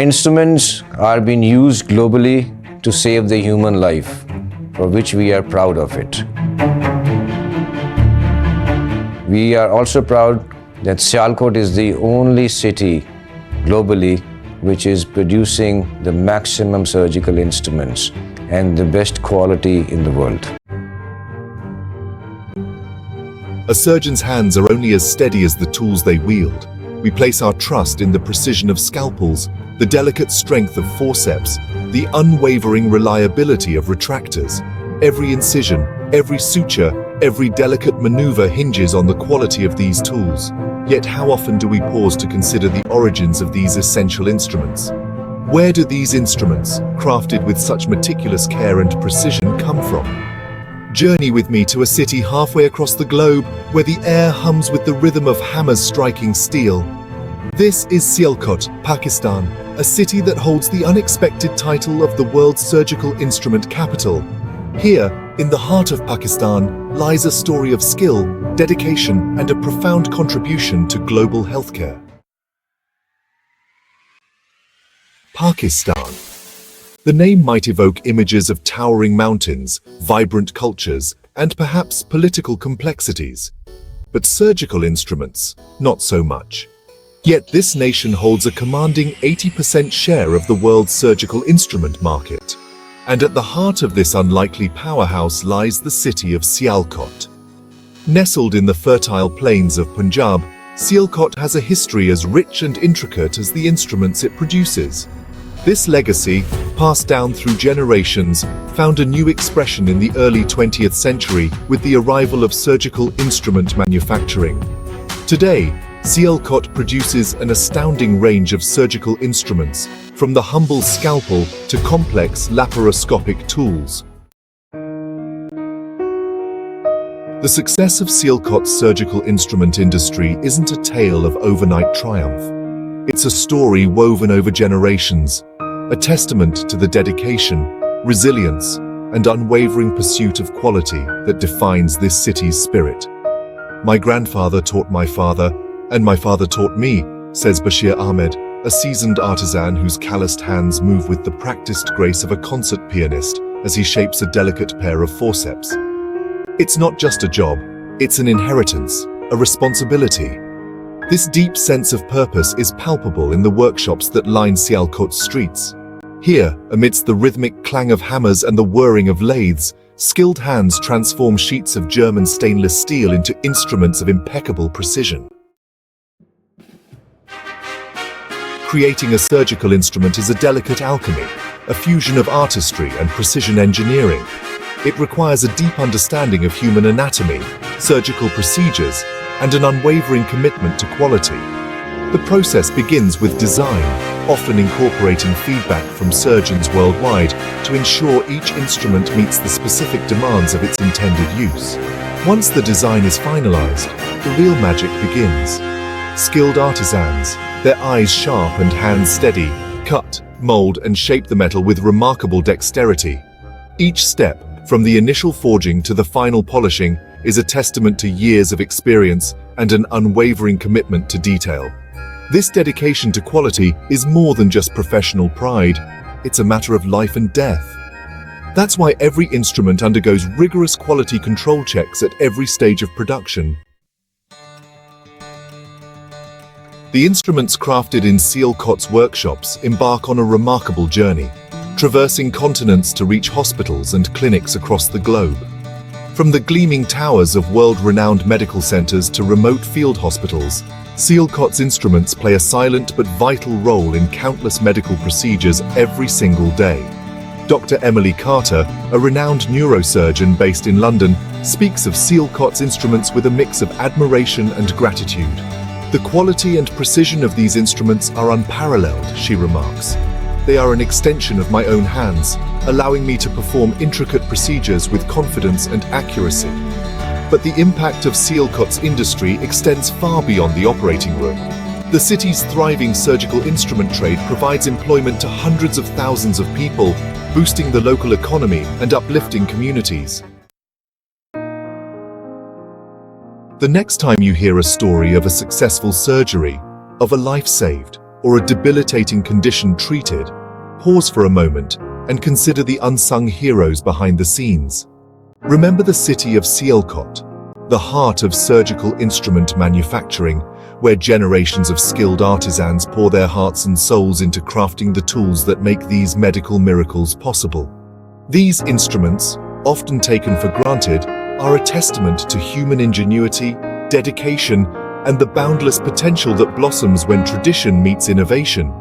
instruments are being used globally to save the human life, for which we are proud of it. We are also proud that Sialkot is the only city globally which is producing the maximum surgical instruments and the best quality in the world. A surgeon's hands are only as steady as the tools they wield. We place our trust in the precision of scalpels, the delicate strength of forceps, the unwavering reliability of retractors. Every incision, every suture, every delicate maneuver hinges on the quality of these tools. Yet how often do we pause to consider the origins of these essential instruments? Where do these instruments, crafted with such meticulous care and precision, come from? Journey with me to a city halfway across the globe where the air hums with the rhythm of hammers striking steel. This is Sialkot, Pakistan, a city that holds the unexpected title of the world's surgical instrument capital. Here, in the heart of Pakistan, lies a story of skill, dedication, and a profound contribution to global healthcare. Pakistan. The name might evoke images of towering mountains, vibrant cultures, and perhaps political complexities. But surgical instruments, not so much. Yet this nation holds a commanding 80% share of the world's surgical instrument market. And at the heart of this unlikely powerhouse lies the city of Sialkot. Nestled in the fertile plains of Punjab, Sialkot has a history as rich and intricate as the instruments it produces. This legacy, passed down through generations, found a new expression in the early 20th century with the arrival of surgical instrument manufacturing. Today, Sialkot produces an astounding range of surgical instruments, from the humble scalpel to complex laparoscopic tools. The success of Sialkot's surgical instrument industry isn't a tale of overnight triumph. It's a story woven over generations, a testament to the dedication, resilience, and unwavering pursuit of quality that defines this city's spirit. My grandfather taught my father, and my father taught me, says Bashir Ahmed, a seasoned artisan whose calloused hands move with the practiced grace of a concert pianist as he shapes a delicate pair of forceps. It's not just a job, it's an inheritance, a responsibility. This deep sense of purpose is palpable in the workshops that line Sialkot's streets. Here, amidst the rhythmic clang of hammers and the whirring of lathes, skilled hands transform sheets of German stainless steel into instruments of impeccable precision. Creating a surgical instrument is a delicate alchemy, a fusion of artistry and precision engineering. It requires a deep understanding of human anatomy, surgical procedures, and an unwavering commitment to quality. The process begins with design, often incorporating feedback from surgeons worldwide to ensure each instrument meets the specific demands of its intended use. Once the design is finalized, the real magic begins. Skilled artisans, their eyes sharp and hands steady, cut, mold, and shape the metal with remarkable dexterity. Each step, from the initial forging to the final polishing, is a testament to years of experience and an unwavering commitment to detail. This dedication to quality is more than just professional pride, it's a matter of life and death. That's why every instrument undergoes rigorous quality control checks at every stage of production. The instruments crafted in Sialkot's workshops embark on a remarkable journey, traversing continents to reach hospitals and clinics across the globe. From the gleaming towers of world-renowned medical centers to remote field hospitals, Sialkot's instruments play a silent but vital role in countless medical procedures every single day. Dr. Emily Carter, a renowned neurosurgeon based in London, speaks of Sialkot's instruments with a mix of admiration and gratitude. The quality and precision of these instruments are unparalleled, she remarks. They are an extension of my own hands, allowing me to perform intricate procedures with confidence and accuracy. But the impact of Sialkot's industry extends far beyond the operating room. The city's thriving surgical instrument trade provides employment to hundreds of thousands of people, boosting the local economy and uplifting communities. The next time you hear a story of a successful surgery, of a life saved, or a debilitating condition treated, pause for a moment and consider the unsung heroes behind the scenes. Remember the city of Sialkot, the heart of surgical instrument manufacturing, where generations of skilled artisans pour their hearts and souls into crafting the tools that make these medical miracles possible. These instruments, often taken for granted, are a testament to human ingenuity, dedication, and the boundless potential that blossoms when tradition meets innovation.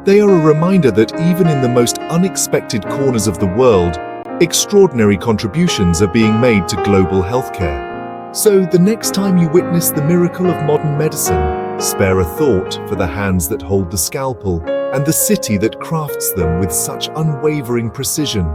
They are a reminder that even in the most unexpected corners of the world, extraordinary contributions are being made to global healthcare. So, the next time you witness the miracle of modern medicine, spare a thought for the hands that hold the scalpel and the city that crafts them with such unwavering precision.